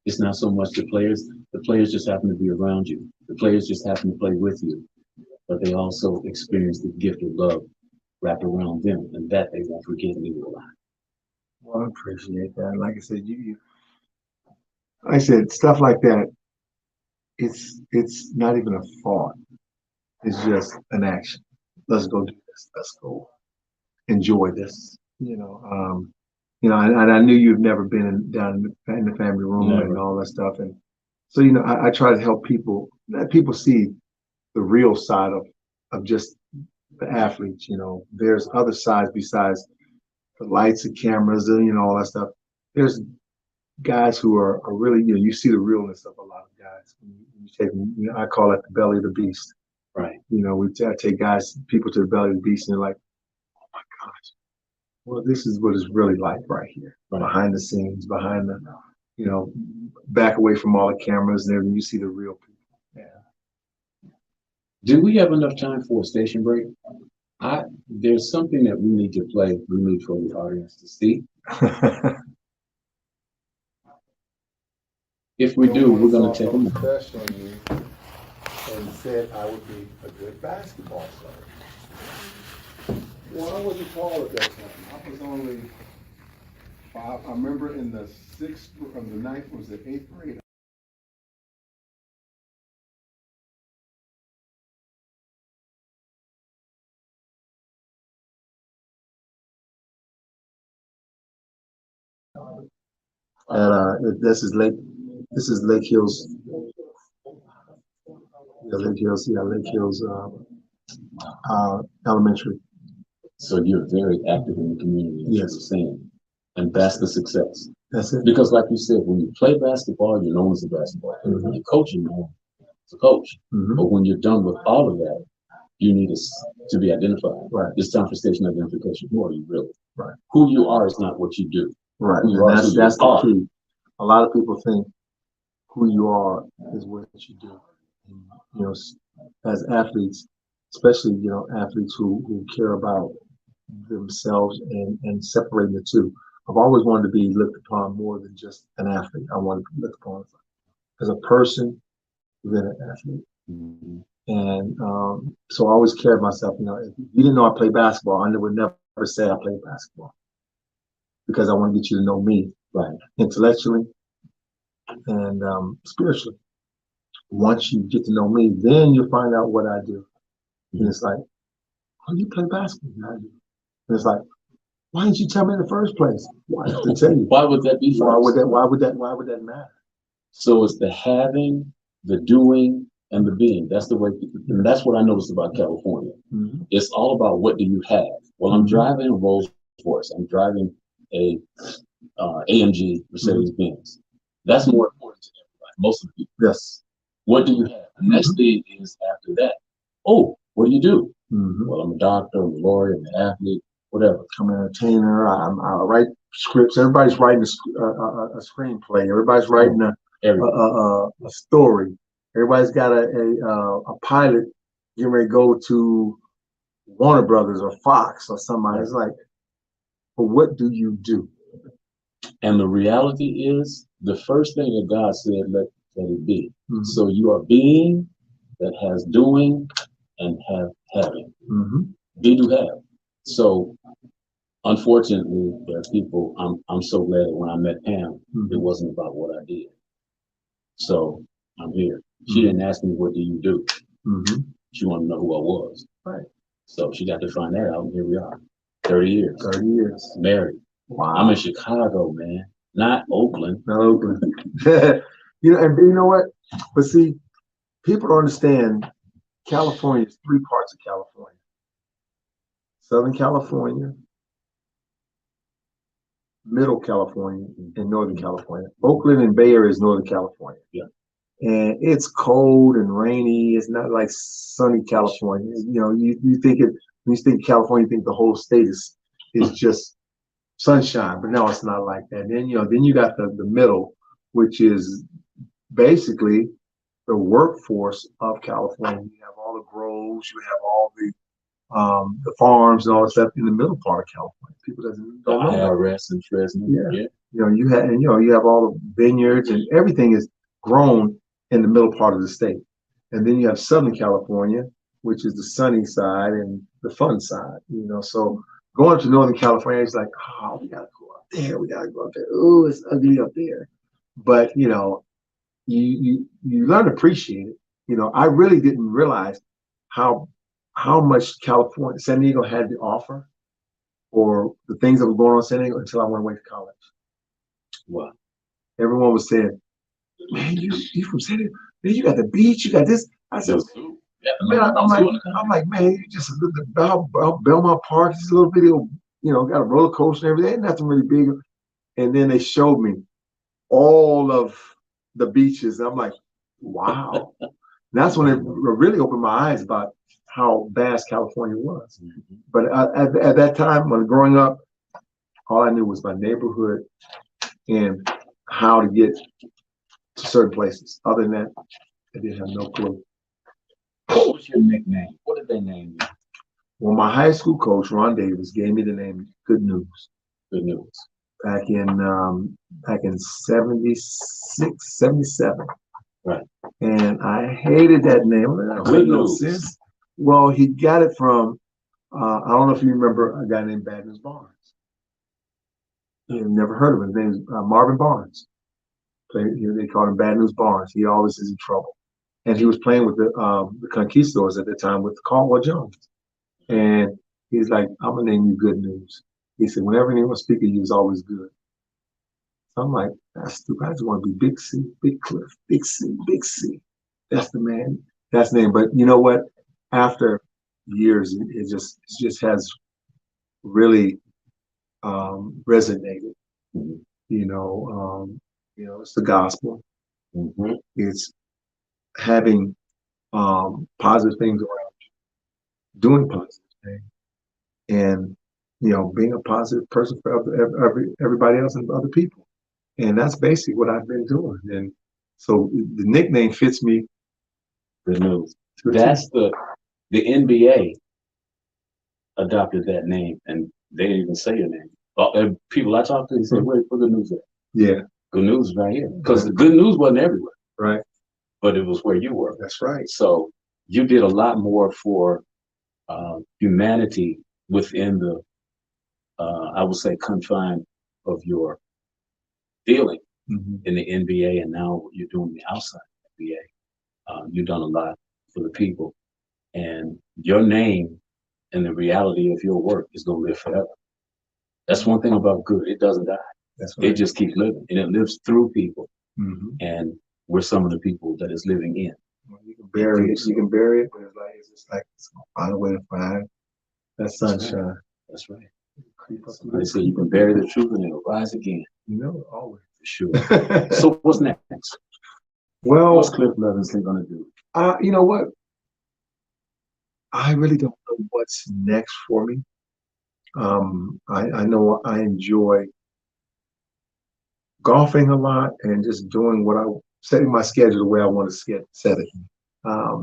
It's not so much the players. The players just happen to be around you. The players just happen to play with you. But they also experience the gift of love wrapped around them, and that they won't forget in their life. Well, I appreciate that. Like I said, like I said, stuff like that, it's not even a thought. It's just an action. Let's go do this. Let's go enjoy this. And I knew you've never been down in the family room and all that stuff. And so, I try to help people, let people see the real side of just the athletes. There's other sides besides the lights and cameras and, all that stuff. There's guys who are really, you see the realness of a lot of guys. When you take them, I call it the belly of the beast. Right. I take people to the belly of the beast, and they're like, "Oh my gosh, well, this is what it's really like right here, behind the scenes, behind the, back away from all the cameras and everything. You see the real people." Yeah. Do we have enough time for a station break? There's something that we need to play. We need for the audience to see. If we do, we're going to take them. Special on you and said I would be a good basketball player. Well, I wasn't tall at that time. I was only 5. I remember in the 8th grade. And this is Lake Hills. Lake Hills Elementary. So you're very active in the community, as yes. you're saying, and that's the success. That's it. Because, like you said, when you play basketball, you're known as a basketball player. When you coach, you're known as a coach. But when you're done with all of that, you need to be identified. Right. It's time for station identification. Who are you really? Right. Who you are is not what you do. Right. And that's the key. A lot of people think who you are is what you do. And, as athletes, especially athletes who care about themselves and separating the two. I've always wanted to be looked upon more than just an athlete. I want to be looked upon as a person within an athlete. And so I always carried myself. If you didn't know I played basketball, I would never say I played basketball, because I want to get you to know me, right, intellectually and spiritually. Once you get to know me, then you'll find out what I do. And it's like, "Oh, you play basketball?" I do. And it's like, "Why didn't you tell me in the first place?" Why have to tell you? Why would that be? Why would that matter? So it's the having, the doing, and the being. That's the way, and that's what I noticed about California. It's all about what do you have. Well, I'm driving a Rolls Royce. I'm driving a AMG Mercedes Benz. That's more important to them most of the people. Yes. What do you have? The next thing is after that. Oh, what do you do? Mm-hmm. Well, I'm a doctor, I'm a lawyer, I'm an athlete, whatever. I'm an entertainer. I write scripts. Everybody's writing a screenplay. Everybody's writing a story. Everybody's got a pilot. You may go to Warner Brothers or Fox or somebody. It's like, but what do you do? And the reality is, the first thing that God said, let it be. Mm-hmm. So you are being that has doing and have having. Mm-hmm. Be, do, have. So unfortunately, there are people, I'm so glad that when I met Pam, mm-hmm. it wasn't about what I did. So I'm here. She didn't ask me, what do you do? Mm-hmm. She wanted to know who I was. Right. So she got to find that out, and here we are. 30 years. 30 years. Married. Wow. I'm in Chicago, man. Not Oakland. Not Oakland. You know what? But see, people don't understand California is 3 parts of California. Southern California, Middle California, and Northern California. Oakland and Bay Area is Northern California. Yeah. And it's cold and rainy. It's not like sunny California. You know, you think it when you think California, you think the whole state is just sunshine, but no, it's not like that. Then you got the middle, which is basically the workforce of California. You have all the groves, you have all the farms and all that stuff in the middle part of California. People don't know that. IRS and Fresno. Yeah. You have all the vineyards and everything is grown in the middle part of the state. And then you have Southern California, which is the sunny side and the fun side, so going to Northern California is like, oh, we gotta go up there, we gotta go up there. Oh, it's ugly up there. But you learn to appreciate it. I really didn't realize how much San Diego had to offer, or the things that were going on in San Diego until I went away to college. Wow. Everyone was saying, man, you from San Diego, man, you got the beach, you got this. I said, yeah, man, I'm like, man, you just look at Belmont Park, this little video, got a roller coaster and everything, nothing really big. And then they showed me all of the beaches. And I'm like, wow. That's when it really opened my eyes about how vast California was. Mm-hmm. But at that time, when growing up, all I knew was my neighborhood and how to get to certain places. Other than that, I didn't have no clue. What was your nickname? What did they name you? Well, my high school coach, Ron Davis, gave me the name Good News. Good News. Back in 76, 77. Right. And I hated that name. Good News. Well, he got it from, I don't know if you remember a guy named Bad News Barnes. You've never heard of him. His name is Marvin Barnes. They called him Bad News Barnes. He always is in trouble. And he was playing with the Conquistadors at the time with Caldwell Jones. And he's like, I'm going to name you Good News. He said, whenever anyone speaks of you, is always good. So I'm like, that's stupid. I just want to be Big C, Big Cliff, Big C, Big C. That's the man. That's the name. But you know what? After years, it just has really resonated. It's the gospel. Mm-hmm. It's having positive things around you, doing positive things, and being a positive person for everybody else and other people. And that's basically what I've been doing. And so the nickname fits me. Good News. That's the NBA adopted that name, and they didn't even say your name. People I talked to, they said, "Where Good News at?" Yeah, Good News is right here, because the Good News wasn't everywhere, right? But it was where you were. That's right. So you did a lot more for humanity within the, I would say, confine of your dealing in the NBA, and now you're doing the outside NBA. You've done a lot for the people, and your name and the reality of your work is going to live forever. That's one thing about good. It doesn't die. That's right. It just keeps living, and it lives through people. Mm-hmm. And we're some of the people that it's living in. Well, you can bury it. You can bury it, but it's just like it's going to find a way to find that sunshine. That's right. They say you can bury the truth and it'll rise again. Always. For sure. So what's next? Well, What's Cliff Levinson going to do? you know what? I really don't know what's next for me. I know I enjoy golfing a lot and just doing setting my schedule the way I want to set it.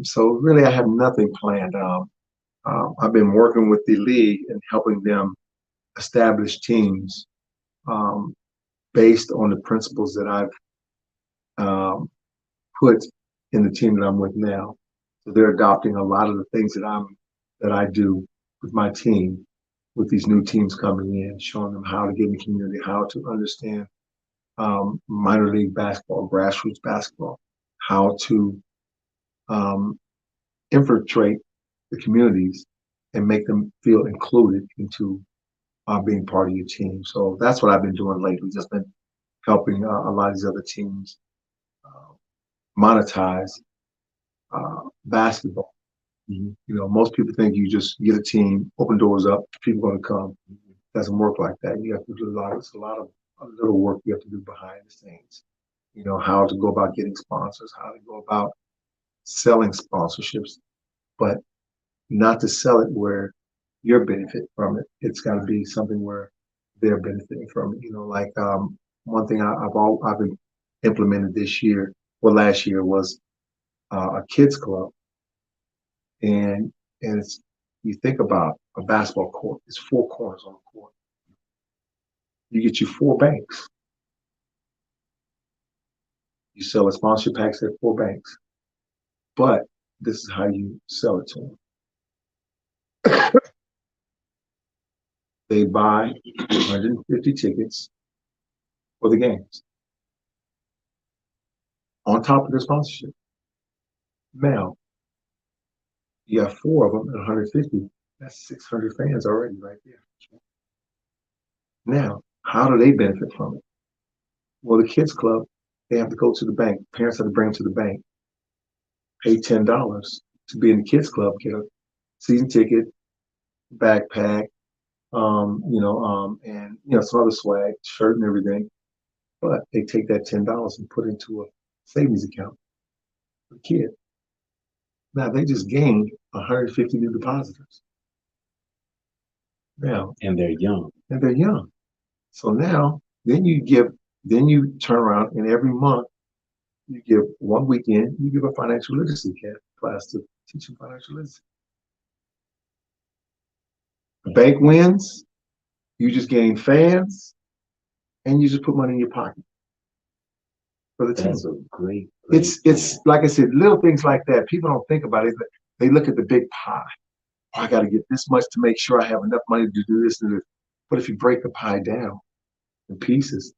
So really, I have nothing planned. I've been working with the league and helping them establish teams um, based on the principles that I've put in the team that I'm with now. So they're adopting a lot of the things that I do with my team, with these new teams coming in, showing them how to get in the community, how to understand minor league basketball, grassroots basketball, how to infiltrate the communities and make them feel included into being part of your team. So that's what I've been doing lately. Just been helping a lot of these other teams uh, monetize basketball. Mm-hmm. You know, most people think you just get a team, open doors up, people going to come. It doesn't work like that. You have to do it's a lot of little work you have to do behind the scenes. You know, how to go about getting sponsors, how to go about selling sponsorships, but not to sell it where you're benefiting from it. It's got to be something where they're benefiting from it. You know, like one thing I've been implemented this year, well, last year was a kids club, and it's you think about a basketball court. It's four corners on the court. You get you four banks. You sell a sponsorship packs at four banks, but this is how you sell it to them. They buy 150 tickets for the games on top of the sponsorship. Now, you have four of them at 150. That's 600 fans already right there. Now, how do they benefit from it? Well, the kids club, they have to go to the bank. Parents have to bring them to the bank, pay $10 to be in the kids club, get a season ticket, backpack, and some other swag, shirt and everything. But they take that $10 and put it into a savings account for the kid. Now they just gained 150 new depositors. Now, And they're young. So now, then you turn around and every month you give one weekend, you give a financial literacy class to teach them financial literacy. The bank wins, you just gain fans, and you just put money in your pocket for the team. That's a great. It's like I said, little things like that. People don't think about it. They look at the big pie. Oh, I got to get this much to make sure I have enough money to do this and this. But if you break the pie down in pieces,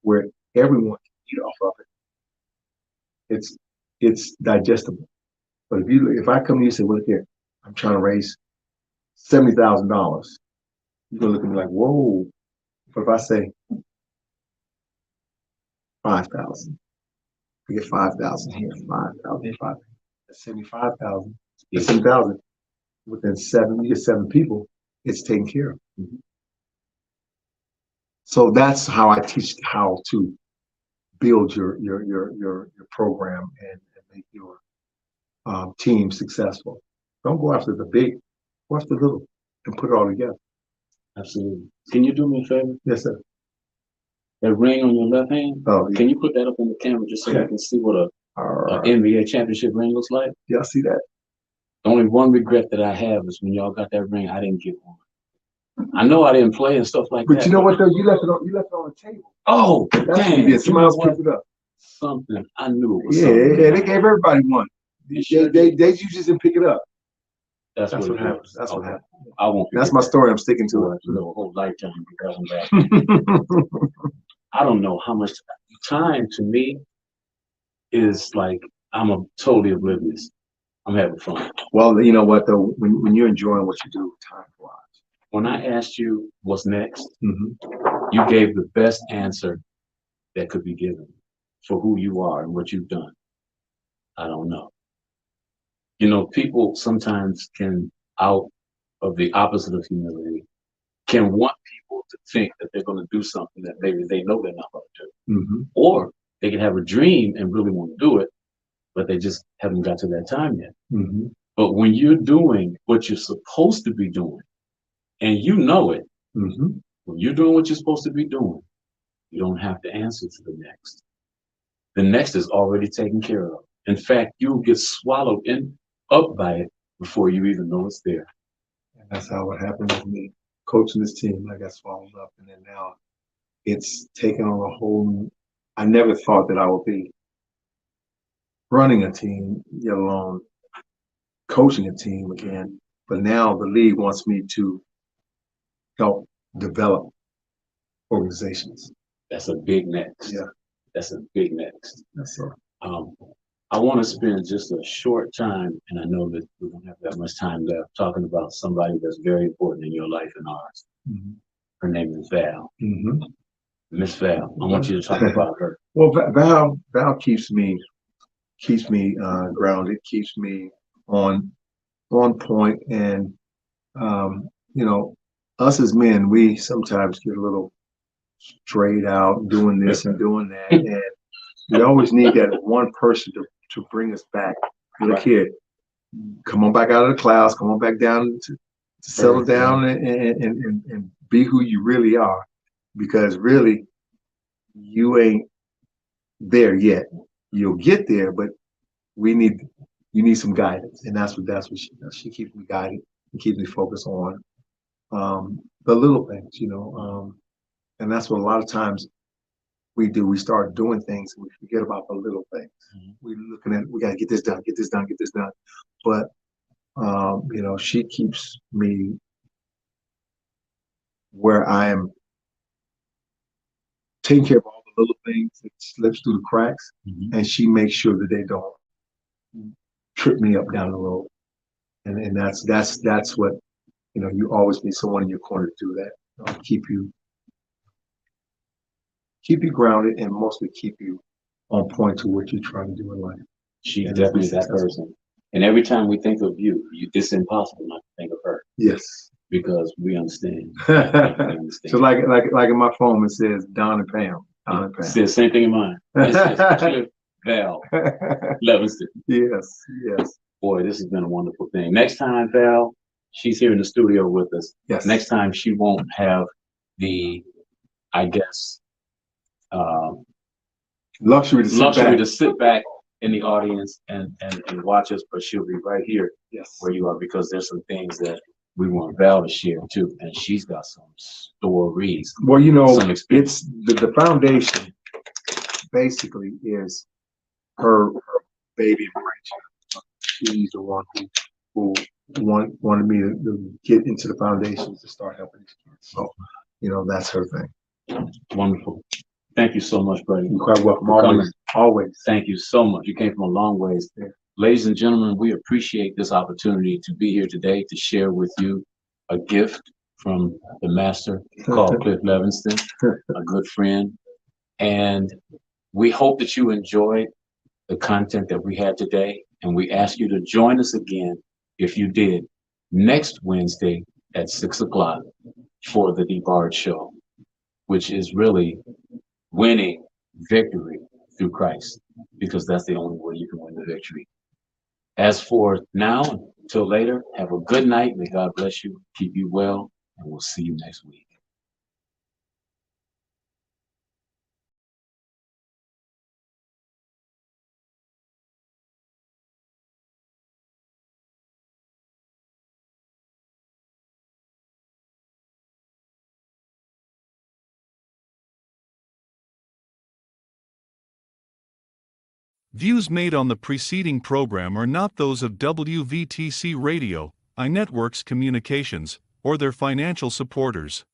where everyone can eat off of it, it's digestible. But if I come to you and say, well, look here, I'm trying to raise $70,000, you're gonna look at me like, whoa. But if I say 5,000, I get 5,000 here, 5,000 here, 5,000. That's 75,000. That's 7,000. Within you get seven people, it's taken care of. Mm-hmm. So that's how I teach how to build your program and make your team successful. Don't go after the big, go after the little, and put it all together. Absolutely. Can you do me a favor? Yes, sir. That ring on your left hand. Oh, yeah. Can you put that up on the camera just so I can see what a NBA championship ring looks like? Yeah, I see that. The only one regret that I have is when y'all got that ring, I didn't get one. I know I didn't play and stuff like that. But you know what though? You left it on the table. Oh, dang! Somebody else picked it up. Something I knew it was. Yeah, they gave everybody one. They you just didn't pick it up. That's what happens. That's what happened. I won't. That's my story. I'm sticking to it. A whole lifetime because of that. I don't know how much time to me is like I'm totally oblivious. I'm having fun. Well, you know what though? When you're enjoying what you do, time flies. When I asked you what's next, mm-hmm. You gave the best answer that could be given for who you are and what you've done. I don't know. You know, people sometimes can, out of the opposite of humility, can want people to think that they're going to do something that maybe they know they're not going to do. Mm-hmm. Or They can have a dream and really want to do it, but they just haven't got to that time yet. Mm-hmm. But when you're doing what you're supposed to be doing, and you know it, Mm-hmm. when you're doing what you're supposed to be doing, you don't have to answer to the next. The next is already taken care of. In fact, you'll get swallowed up by it before you even know it's there. And that's how it happened with me. Coaching this team, I got swallowed up, and then now it's taken on a whole. I never thought that I would be running a team, let alone coaching a team again. But now the league wants me to help develop organizations. That's a big next. Yeah. That's a big next. That's all. I want to spend just a short time, and I know that we don't have that much time left, talking about somebody that's very important in your life and ours. Mm-hmm. Her name is Val. Mm-hmm. Miss Val, I want you to talk about her. Well, Val keeps me grounded, keeps me on point, and you know, us as men, we sometimes get a little strayed out doing this and doing that, and we always need that one person to bring us back. Look Right. here, come on back out of the clouds, come on back down to settle down and be who you really are, because really you ain't there yet. You'll get there, but you need some guidance, and that's what she does. She keeps me guided and keeps me focused on the little things, and that's what a lot of times we do. We start doing things and we forget about the little things. Mm-hmm. We're looking at, we got to get this done, get this done, get this done. But, she keeps me where I am taking care of all the little things that slips through the cracks. Mm-hmm. And she makes sure that they don't trip me up down the road. And that's what, you always need someone in your corner to do that. Keep you grounded, and mostly keep you on point to what you're trying to do in life. She's definitely that person. And every time we think of you, it's impossible not to think of her. Yes. Because we understand. So like in my phone, it says Don and Pam. Don and Pam. It says the same thing in mine. It says Cliff Val Levingston. Yes. Boy, this has been a wonderful thing. Next time, Val, she's here in the studio with us. Yes. Next time she won't have the, I guess, luxury to sit back in the audience and watch us, but she'll be right here. Yes. Where you are, because there's some things that we want Val to share too, and she's got some stories. Well, it's the foundation basically is her baby and she's the one who wanted me to get into the foundation to start helping these kids. So, that's her thing. Wonderful. Thank you so much, buddy. You're quite welcome. Always. Thank you so much. You came from a long ways. Yeah. Ladies and gentlemen, we appreciate this opportunity to be here today to share with you a gift from the master called Cliff Levingston, a good friend. And we hope that you enjoyed the content that we had today. And we ask you to join us again, if you did, next Wednesday at 6 o'clock for the Dbarge Show, which is really winning victory through Christ, because that's the only way you can win the victory. As for now, until later, have a good night. May God bless you, keep you well, and we'll see you next week. Views made on the preceding program are not those of WVTC Radio, iNetworks Communications, or their financial supporters.